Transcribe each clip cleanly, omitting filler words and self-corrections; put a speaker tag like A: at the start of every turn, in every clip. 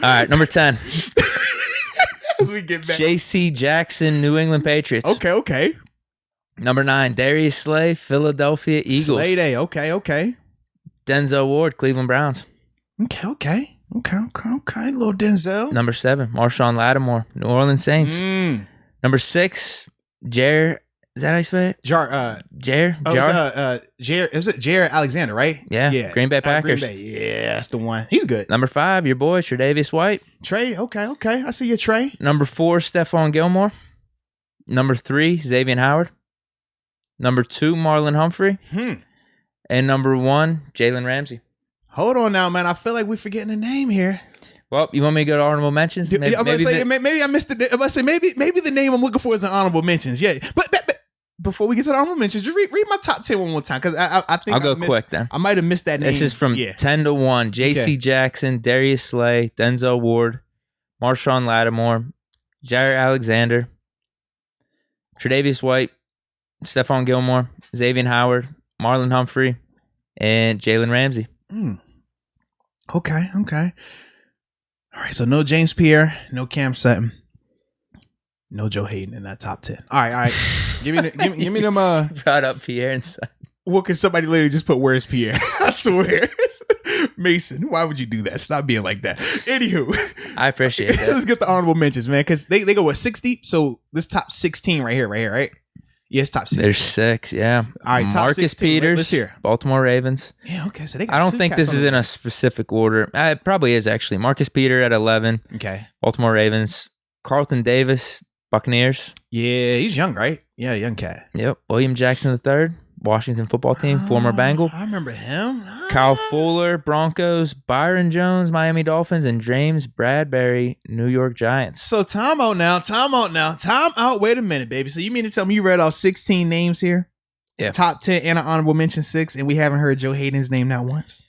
A: right, number 10.
B: As we get back.
A: J.C. Jackson, New England Patriots.
B: Okay.
A: Number 9, Darius Slay, Philadelphia Eagles.
B: Slay Day. Okay.
A: Denzel Ward, Cleveland Browns.
B: Okay. Little Denzel.
A: Number 7, Marshawn Lattimore, New Orleans Saints. Number 6, Jair. Is that how you say it? Jair?
B: Is it Jair Alexander, right?
A: Yeah. Green Bay Packers.
B: Green Bay. Yeah, that's the one. He's good.
A: Number 5, your boy, Tre'Davious White.
B: Trey, okay. I see you, Trey.
A: Number 4, Stephon Gilmore. Number 3, Xavier Howard. Number 2, Marlon Humphrey. And number 1, Jalen Ramsey.
B: Hold on now, man. I feel like we're forgetting a name here.
A: Well, you want me to go to honorable mentions?
B: Maybe I missed it. I'm about to say maybe the name I'm looking for is an honorable mentions. Yeah, but before we get to the honorable mentions, just read my top 10 one more time because I think
A: I'll go quick then.
B: I might have missed that name.
A: This is from 10 to 1. J.C. Jackson, Darius Slay, Denzel Ward, Marshawn Lattimore, Jair Alexander, Tre'Davious White, Stephon Gilmore, Xavier Howard, Marlon Humphrey, and Jalen Ramsey.
B: Okay. All right, so no James Pierre, no Cam Sutton, no Joe Haden in that top 10. All right. Give me them.
A: Brought up Pierre and Sutton.
B: Well, can somebody literally just put where's Pierre? I swear. Mason, why would you do that? Stop being like that. Anywho,
A: I appreciate that.
B: Let's get the honorable mentions, man, because they go what 60. So this top 16 right here, right? Yes, top 16.
A: There's 6, yeah.
B: All right, top
A: Marcus
B: 16.
A: Peters,
B: Let's hear.
A: Baltimore Ravens.
B: Yeah, okay. So they got
A: I don't think this is in a specific order. It probably is actually. Marcus Peters at 11.
B: Okay.
A: Baltimore Ravens. Carlton Davis, Buccaneers.
B: Yeah, he's young, right? Yeah, young cat.
A: Yep. William Jackson III, Washington football team, former Bengal.
B: I remember him.
A: Kyle Fuller, Broncos. Byron Jones, Miami Dolphins, and James Bradbury, New York Giants.
B: So time out now. Time out. Wait a minute, baby. So you mean to tell me you read off 16 names here?
A: Yeah.
B: Top 10 and an honorable mention 6, and we haven't heard Joe Haden's name not once?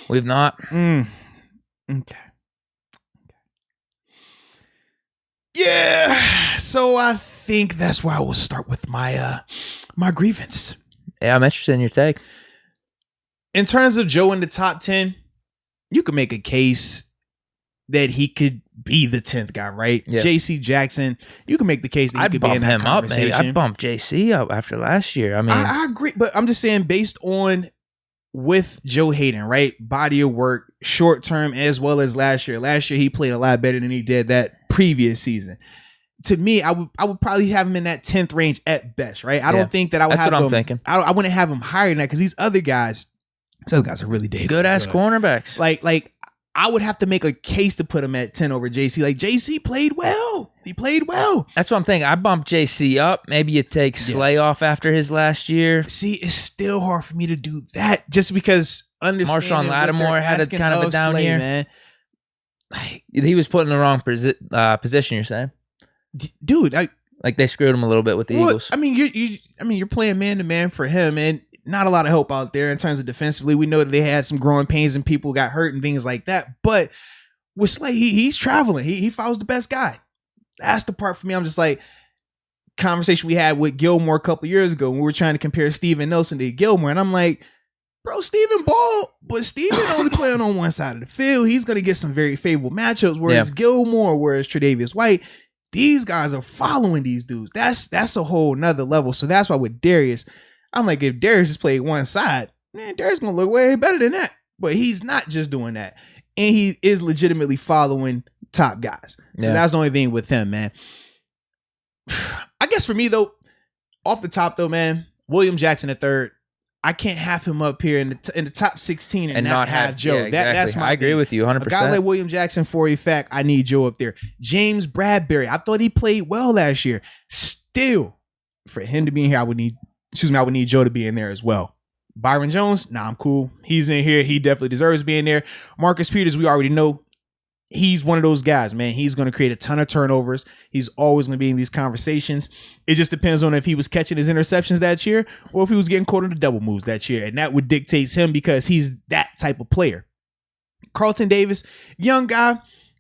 A: We've not.
B: Okay. Yeah. So I think that's where I will start with my my grievance.
A: Yeah, I'm interested in your take.
B: In terms of Joe in the top 10, you could make a case that he could be the 10th guy, right?
A: Yeah.
B: J.C. Jackson, you can make the case that he could be in that conversation.
A: I'd bump J.C. up after last year. I mean,
B: I agree, but I'm just saying based on with Joe Haden, right? Body of work, short term as well as last year. Last year, he played a lot better than he did that previous season. To me, I would probably have him in that 10th range at best, right? I don't think that I would have him. That's what I'm thinking. I wouldn't have him higher than that because these other guys are really
A: good ass cornerbacks.
B: Like I would have to make a case to put him at 10 over JC. Like JC played well. He played well.
A: That's what I'm thinking. I bumped JC up. Maybe you take Slay off after his last year.
B: See, it's still hard for me to do that just because
A: Marshawn Lattimore had a kind of a down year.
B: Man.
A: Like, he was put in the wrong position, you're saying?
B: Dude,
A: like they screwed him a little bit with the Eagles.
B: I mean, you're playing man to man for him, and not a lot of help out there in terms of defensively. We know that they had some growing pains and people got hurt and things like that. But with Slay, he's traveling. He follows the best guy. That's the part for me. I'm just like, conversation we had with Gilmore a couple of years ago when we were trying to compare Steven Nelson to Gilmore, and I'm like, bro, Steven ball, but Steven only playing on one side of the field. He's going to get some very favorable matchups, whereas Gilmore, whereas Tre'Davious White, these guys are following these dudes. That's a whole nother level. So that's why with Darius, I'm like, if Darius just played one side, man, Darius going to look way better than that. But he's not just doing that. And he is legitimately following top guys. So that's the only thing with him, man. I guess for me, though, off the top, though, man, William Jackson III, I can't have him up here in the top 16 and not have Joe.
A: Yeah, exactly. That's my
B: thing.
A: With you 100%.
B: A guy like William Jackson, for a fact, I need Joe up there. James Bradbury, I thought he played well last year. Still, for him to be in here, I would need Joe to be in there as well. Byron Jones, I'm cool. He's in here. He definitely deserves being there. Marcus Peters, we already know. He's one of those guys, man. He's going to create a ton of turnovers. He's always going to be in these conversations. It just depends on if he was catching his interceptions that year or if he was getting caught in the double moves that year. And that would dictate him because he's that type of player. Carlton Davis, young guy,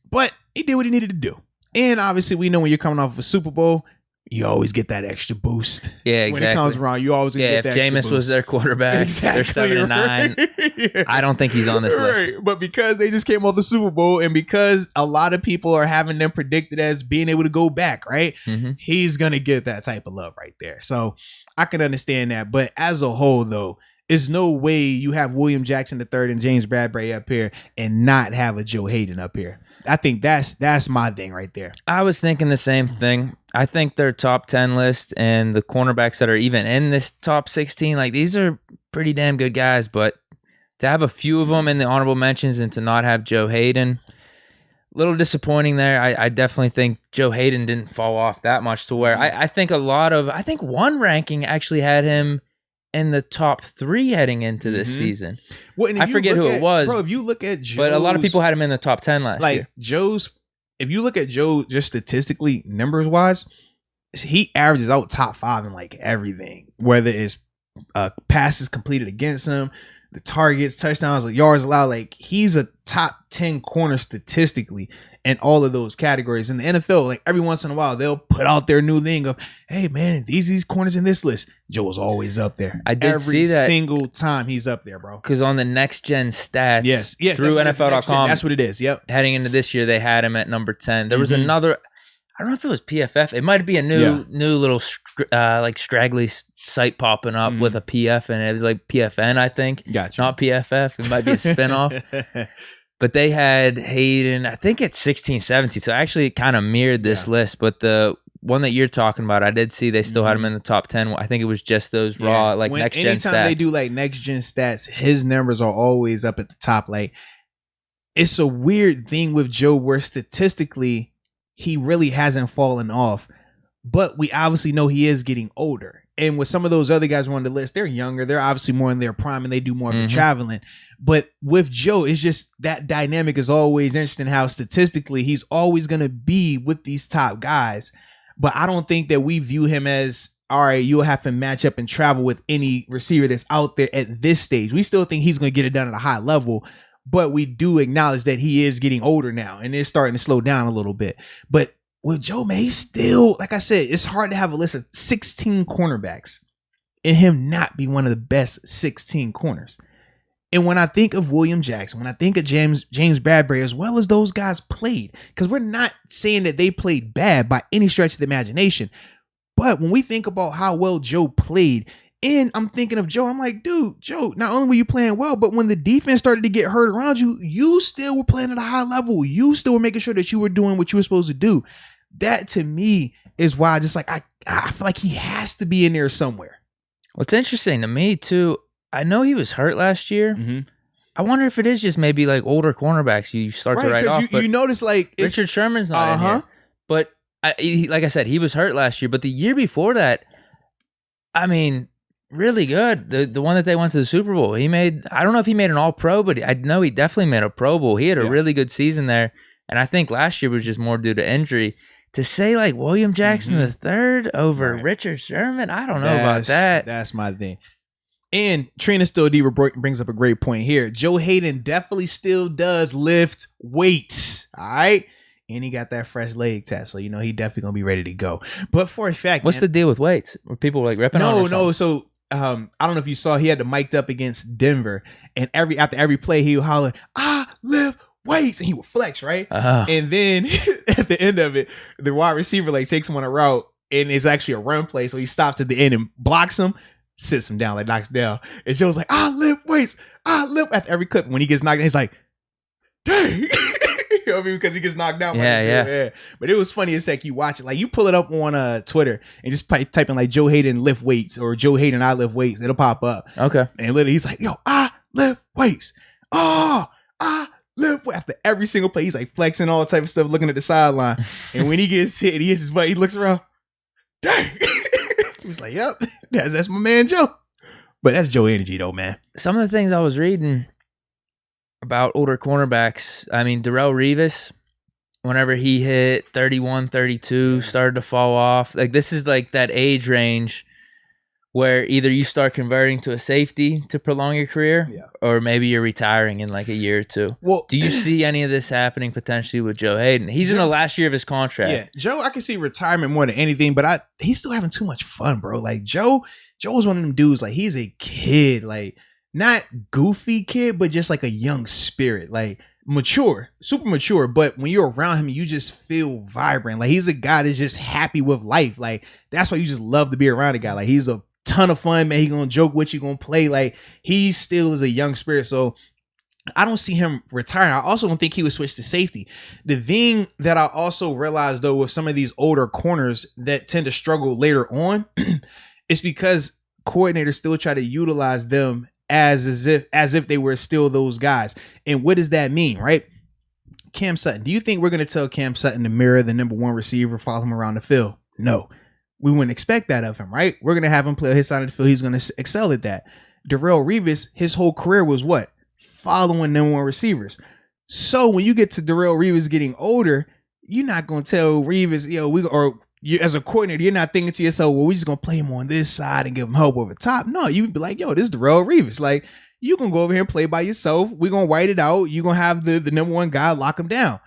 B: but he did what he needed to do. And obviously we know when you're coming off of a Super Bowl, you always get that extra boost.
A: Yeah, exactly.
B: When it comes around, you always get that extra
A: Jameis
B: boost.
A: was their quarterback,
B: exactly,
A: they're 7-9.
B: Yeah.
A: I don't think he's on this list.
B: But because they just came off the Super Bowl, and because a lot of people are having them predicted as being able to go back, right?
A: Mm-hmm.
B: He's gonna get that type of love right there. So I can understand that. But as a whole, though, there's no way you have William Jackson III and James Bradbury up here and not have a Joe Haden up here. I think that's my thing right there.
A: I was thinking the same thing. I think their top 10 list and the cornerbacks that are even in this top 16, like these are pretty damn good guys, but to have a few of them in the honorable mentions and to not have Joe Haden, a little disappointing there. I definitely think Joe Haden didn't fall off that much to where I think one ranking actually had him in the top 3 heading into this season.
B: Well,
A: I forget who it was.
B: Bro, if you look at Joe's,
A: but a lot of people had him in the top 10 last year.
B: If you look at Joe just statistically, numbers wise, he averages out top 5 in like everything, whether it's passes completed against him, the targets, touchdowns, yards allowed. Like he's a top 10 corner statistically in all of those categories. In the NFL, like every once in a while, they'll put out their new thing of, hey man, these corners in this list. Joe is always up there.
A: I did see that
B: every single time he's up there, bro.
A: Because on the next gen stats,
B: yes,
A: through NFL.com,
B: that's what it is. Yep.
A: Heading into this year, they had him at number 10. There was another. I don't know if it was PFF. It might be a new little like straggly site popping up with a PF in it. It was like PFN, I think.
B: Gotcha.
A: Not PFF. It might be a spinoff. But they had Haden, I think it's 16, 17. So actually it kind of mirrored this list. But the one that you're talking about, I did see they still had him in the top 10. I think it was just those raw, like next gen stats.
B: Anytime they do like next gen stats, his numbers are always up at the top. Like it's a weird thing with Joe where statistically he really hasn't fallen off, but we obviously know he is getting older. And with some of those other guys on the list, they're younger. They're obviously more in their prime and they do more of the traveling. But with Joe, it's just that dynamic is always interesting how statistically he's always going to be with these top guys. But I don't think that we view him as, all right, you'll have to match up and travel with any receiver that's out there at this stage. We still think he's going to get it done at a high level. But we do acknowledge that he is getting older now and it's starting to slow down a little bit. But with Joe, man, he's still, like I said, it's hard to have a list of 16 cornerbacks and him not be one of the best 16 corners. And when I think of William Jackson, when I think of James Bradbury, as well as those guys played, because we're not saying that they played bad by any stretch of the imagination. But when we think about how well Joe played, and I'm thinking of Joe, I'm like, dude, Joe, not only were you playing well, but when the defense started to get hurt around you, you still were playing at a high level. You still were making sure that you were doing what you were supposed to do. That to me is why I feel like he has to be in there somewhere.
A: What's interesting to me too, I know he was hurt last year. I wonder if it is just maybe like older cornerbacks you start to write off.
B: You notice like
A: Richard Sherman's not in here. But like I said, he was hurt last year. But the year before that, I mean, really good. The one that they went to the Super Bowl, I don't know if he made an All-Pro, but I know he definitely made a Pro Bowl. He had a really good season there. And I think last year was just more due to injury. To say like William Jackson III over Richard Sherman, I don't know about that.
B: That's my thing. And Trina Still Diva brings up a great point here. Joe Haden definitely still does lift weights. All right. And he got that fresh leg test. So, he definitely going to be ready to go. But for a fact,
A: what's the deal with weights? Were people like ripping on?
B: No. So I don't know if you saw, he had the mic'd up against Denver. And after every play, he would holler, I lift weights, and he would flex, right? And then at the end of it, the wide receiver takes him on a route, and it's actually a run play. So he stops at the end and blocks him, sits him down, knocks him down. And Joe's like, I lift weights. I lift after every clip. When he gets knocked down, he's like, dang. You know what I mean? Because he gets knocked down. Yeah. But it was funny as heck. You watch it. You pull it up on Twitter and just type in Joe Haden lift weights or Joe Haden I lift weights. It'll pop up.
A: Okay.
B: And literally he's like, yo, I lift weights. Oh, I lift weights. After every single play, he's flexing all type of stuff, looking at the sideline. And when he gets hit, he hits his butt. He looks around. Dang. He was like, yep, that's my man Joe. But that's Joe energy though, man.
A: Some of the things I was reading about older cornerbacks, I mean, Darrelle Revis, whenever he hit 31, 32, started to fall off. This is that age range where either you start converting to a safety to prolong your career, or maybe you're retiring in like a year or two. Well, do you see any of this happening potentially with Joe Haden? He's in the last year of his contract.
B: Yeah, Joe, I can see retirement more than anything, but he's still having too much fun, bro. Like Joe was one of them dudes, like he's a kid, like not goofy kid, but just like a young spirit, like mature, super mature. But when you're around him, you just feel vibrant. Like he's a guy that's just happy with life. Like that's why you just love to be around a guy. Like he's a ton of fun, man. He gonna joke with you, gonna play. Like he still is a young spirit. So I don't see him retiring. I also don't think he would switch to safety. The thing that I also realized though with some of these older corners that tend to struggle later on, it's because coordinators still try to utilize them as if they were still those guys. And what does that mean, right? Cam Sutton. Do you think we're gonna tell Cam Sutton to mirror the number one receiver, follow him around the field? No. We wouldn't expect that of him, right? We're going to have him play his side of the field. He's going to excel at that. Darrelle Revis, his whole career was what? Following number one receivers. So when you get to Darrelle Revis getting older, you're not going to tell Revis, you as a coordinator, you're not thinking to yourself, well, we're just going to play him on this side and give him help over top. No, you'd be like, this is Darrelle Revis. Like, you can go over here and play by yourself. We're going to write it out. You're going to have the number one guy lock him down.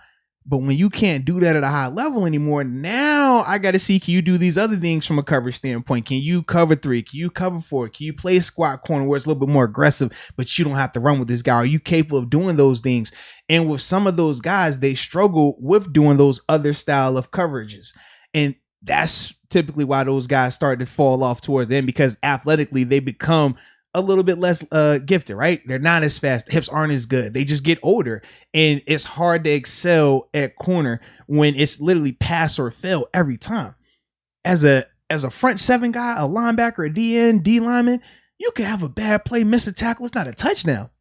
B: But when you can't do that at a high level anymore, now I got to see, can you do these other things from a coverage standpoint? Can you cover 3? Can you cover 4? Can you play squat corner where it's a little bit more aggressive, but you don't have to run with this guy? Are you capable of doing those things? And with some of those guys, they struggle with doing those other style of coverages. And that's typically why those guys start to fall off towards the end, because athletically they become a little bit less gifted, right? They're not as fast. The hips aren't as good. They just get older, and it's hard to excel at corner when it's literally pass or fail every time. As a front 7 guy, a linebacker, a DN, D lineman, you can have a bad play, miss a tackle. It's not a touchdown.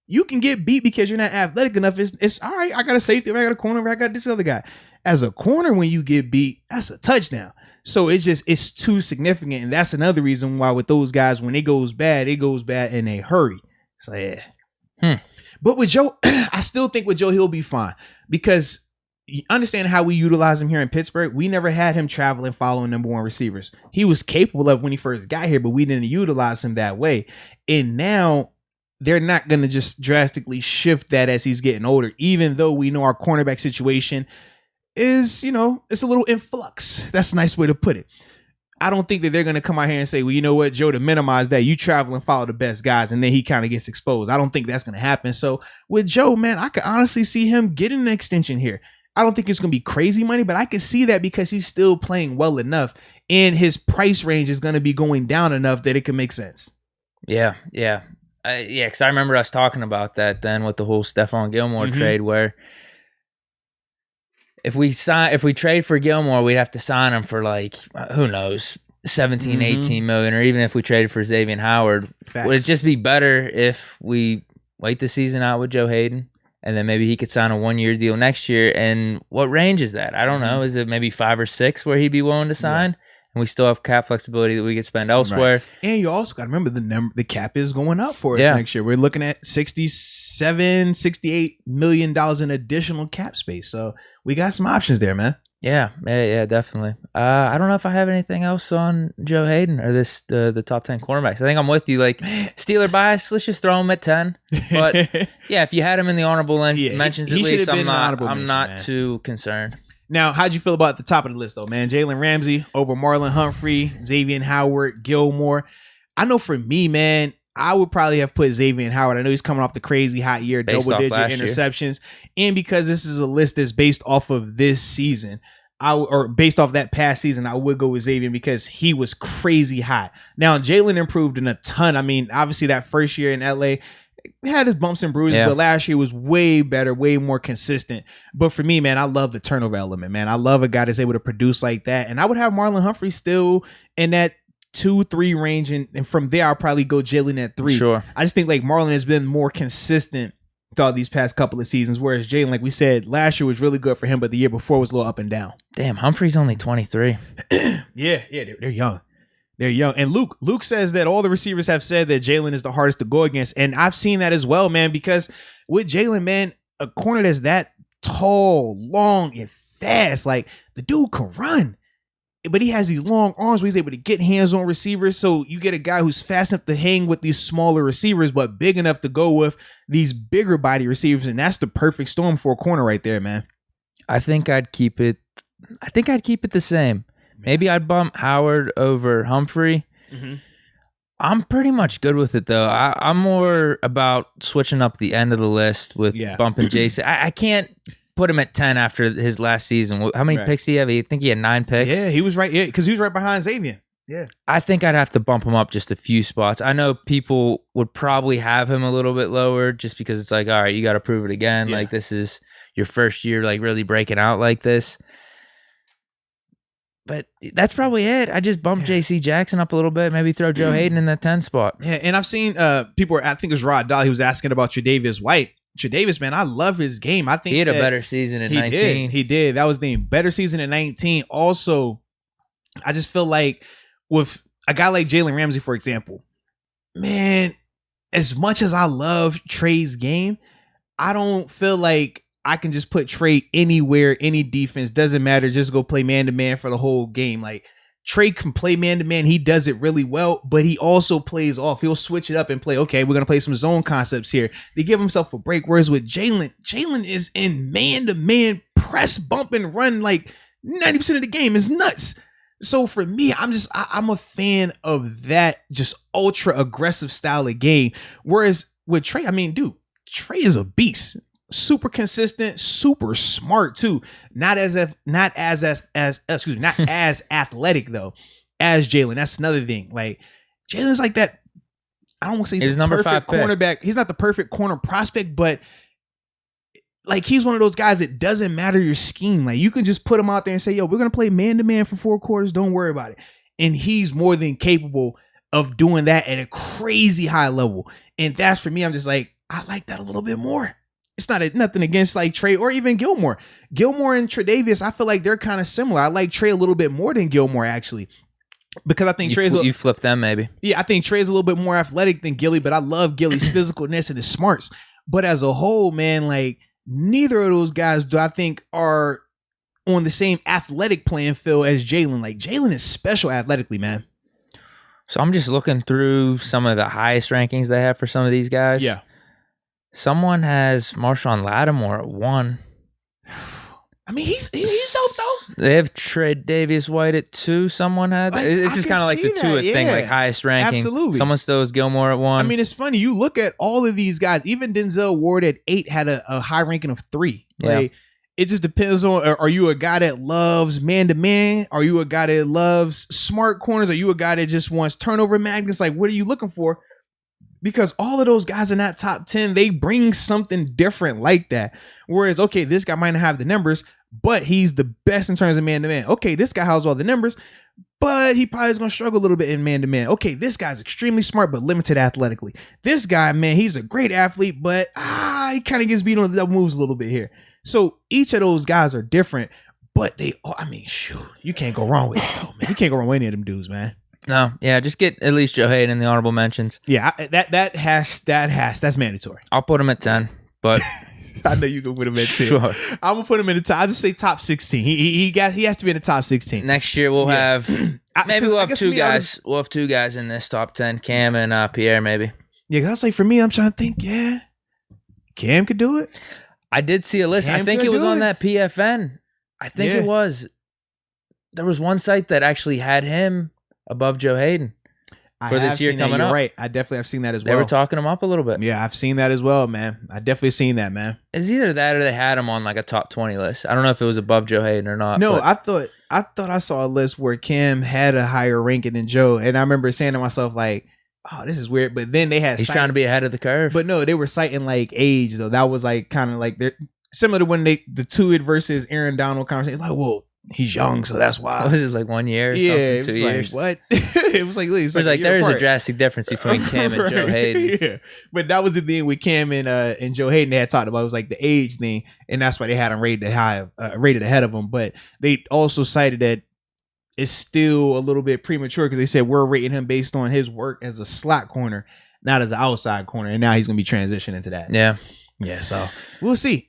B: You can get beat because you're not athletic enough. It's all right. I got a safety. I got a corner. I got this other guy. As a corner, when you get beat, that's a touchdown. So it's too significant. And that's another reason why with those guys, when it goes bad in a hurry. So yeah. But with Joe, I still think with Joe, he'll be fine, because you understand how we utilize him here in Pittsburgh. We never had him traveling, following number one receivers. He was capable of when he first got here, but we didn't utilize him that way. And now they're not going to just drastically shift that as he's getting older, even though we know our cornerback situation is, it's a little in flux. That's a nice way to put it. I don't think that they're going to come out here and say, well, you know what, Joe, to minimize that, you travel and follow the best guys, and then he kind of gets exposed. I don't think that's going to happen. So with Joe, man, I could honestly see him getting an extension here. I don't think it's going to be crazy money, but I can see that because he's still playing well enough, and his price range is going to be going down enough that it can make sense.
A: Yeah. Because I remember us talking about that then with the whole Stephon Gilmore trade, where if we trade for Gilmore, we'd have to sign him for like, who knows, 17, 18 million, or even if we traded for Xavier Howard. Facts. Would it just be better if we wait the season out with Joe Haden, and then maybe he could sign a 1-year deal next year? And what range is that? I don't know. Is it maybe 5 or 6 where he'd be willing to sign? Yeah. And we still have cap flexibility that we could spend elsewhere. Right.
B: And you also got to remember the cap is going up for us next year. We're looking at $68 million in additional cap space. So we got some options there, man.
A: Yeah, definitely. I don't know if I have anything else on Joe Haden or the top 10 cornerbacks. I think I'm with you. Like, Steeler bias, let's just throw him at 10. But yeah, if you had him in the honorable mentions, at least I'm not too concerned.
B: Now, how'd you feel about the top of the list, though, man? Jalen Ramsey over Marlon Humphrey, Xavier Howard, Gilmore. I know for me, man, I would probably have put Xavier Howard. I know he's coming off the crazy hot year, double-digit interceptions. And because this is a list that's based off of this season, or based off that past season, I would go with Xavier because he was crazy hot. Now, Jalen improved in a ton. I mean, obviously that first year in LA had his bumps and bruises, but last year was way better, way more consistent. But for me, man, I love the turnover element, man. I love a guy that's able to produce like that. And I would have Marlon Humphrey still in that 2-3 range. And from there, I'll probably go Jalen at 3.
A: Sure.
B: I just think like Marlon has been more consistent throughout these past couple of seasons, whereas Jalen, like we said, last year was really good for him, but the year before was a little up and down.
A: Damn, Humphrey's only 23.
B: Yeah, they're young. They're young. And Luke says that all the receivers have said that Jalen is the hardest to go against. And I've seen that as well, man, because with Jalen, man, a corner that's that tall, long, and fast, like the dude can run. but he has these long arms where he's able to get hands on receivers. So you get a guy who's fast enough to hang with these smaller receivers, but big enough to go with these bigger body receivers. And that's the perfect storm for a corner right there, man.
A: I think I'd keep it the same. Maybe I'd bump Howard over Humphrey. Mm-hmm. I'm pretty much good with it, though. I'm more about switching up the end of the list with bumping Jason. I can't put him at 10 after his last season. How many picks did he have? I think he had 9 picks.
B: Yeah, he was right. Yeah, because he was right behind Xavier. Yeah.
A: I think I'd have to bump him up just a few spots. I know people would probably have him a little bit lower just because it's like, all right, you got to prove it again. Yeah. Like, this is your first year, like, really breaking out like this. But that's probably it. I just bumped J.C. Jackson up a little bit, maybe throw Joe Haden in that 10 spot.
B: Yeah, and I've seen people, I think it was Rod Dahl, he was asking about Tre'Davious White. Tre'Davious, man, I love his game. I think
A: he had a better season in 19.
B: He did. That was the better season in 19. Also, I just feel like with a guy like Jalen Ramsey, for example, man, as much as I love Trey's game, I don't feel like I can just put Trey anywhere, any defense, doesn't matter, just go play man-to-man for the whole game. Like, Trey can play man-to-man. He does it really well, but he also plays off. He'll switch it up and play, okay, we're going to play some zone concepts here. They give himself a break. Whereas with Jalen is in man-to-man, press, bump, and run like 90% of the game. Is nuts. So for me, I'm a fan of that just ultra-aggressive style of game. Whereas with Trey, I mean, dude, Trey is a beast. Super consistent, super smart too. Not as athletic though as Jalen. That's another thing. Like, Jalen's like that. I don't want to say he's
A: number 5
B: cornerback. He's not the perfect corner prospect, but like, he's one of those guys that doesn't matter your scheme. Like, you can just put him out there and say, yo, we're gonna play man to man for 4 quarters. Don't worry about it. And he's more than capable of doing that at a crazy high level. And that's, for me, I'm just like, I like that a little bit more. It's not nothing against like Trey or even Gilmore. Gilmore and Tre'Davious, I feel like they're kind of similar. I like Trey a little bit more than Gilmore, actually, because I think
A: you flip them maybe.
B: Yeah, I think Trey's a little bit more athletic than Gilly, but I love Gilly's physicalness and his smarts. But as a whole, man, like, neither of those guys do I think are on the same athletic playing field as Jalen. Like, Jalen is special athletically, man.
A: So I'm just looking through some of the highest rankings they have for some of these guys.
B: Yeah.
A: Someone has Marshawn Lattimore at 1.
B: I mean, he's dope though.
A: They have Tre'Davious White at 2. Someone had that. This is kind of like the 2 thing, like highest ranking.
B: Absolutely.
A: Someone still has Gilmore at 1.
B: I mean, it's funny. You look at all of these guys. Even Denzel Ward at 8 had a high ranking of 3. Like, it just depends on, are you a guy that loves man-to-man? Are you a guy that loves smart corners? Are you a guy that just wants turnover magnets? Like, what are you looking for? Because all of those guys in that top 10, they bring something different like that. Whereas, okay, this guy might not have the numbers, but he's the best in terms of man-to-man. Okay, this guy has all the numbers, but he probably is going to struggle a little bit in man-to-man. Okay, this guy's extremely smart, but limited athletically. This guy, man, he's a great athlete, but he kind of gets beat on the double moves a little bit here. So each of those guys are different, but shoot, you can't go wrong with it, man. You can't go wrong with any of them dudes, man.
A: No, yeah, just get at least Joe Haden in the honorable mentions.
B: Yeah, that's mandatory.
A: I'll put him at 10, but
B: I know you can put him at 10.
A: Sure.
B: I'm gonna put him in the top. I just say top 16. He has to be in the top 16.
A: Next year we'll have we'll have 2 guys. We'll have 2 guys in this top 10, Cam and Pierre, maybe.
B: Yeah, because I was like, for me, I'm trying to think. Yeah, Cam could do it.
A: I did see a list. I think it was on that PFN. I think it was. There was one site that actually had him above Joe Haden for this year coming up.
B: Right. I definitely have seen that as well.
A: They were talking him up a little bit.
B: Yeah, I've seen that as well, man. I definitely seen that, man.
A: It's either that or they had him on like a top 20 list. I don't know if it was above Joe Haden or not.
B: No, I thought I saw a list where Cam had a higher ranking than Joe. And I remember saying to myself, like, oh, this is weird. But then they had
A: he's trying to be ahead of the curve.
B: But no, they were citing like age though. That was like kind of like they're similar to when the Tuitt versus Aaron Donald conversation. It's like, whoa, he's young, so that's why.
A: What was it, like 1 year or something?
B: It
A: 2
B: was
A: years?
B: Like, what? It was like
A: there is a drastic difference between Cam and Joe Haden.
B: Yeah. But that was the thing with Cam and Joe Haden they had talked about. It was like the age thing, and that's why they had him rated ahead of him. But they also cited that it's still a little bit premature because they said we're rating him based on his work as a slot corner, not as an outside corner. And now he's going to be transitioning into that.
A: Yeah.
B: Yeah, so we'll see.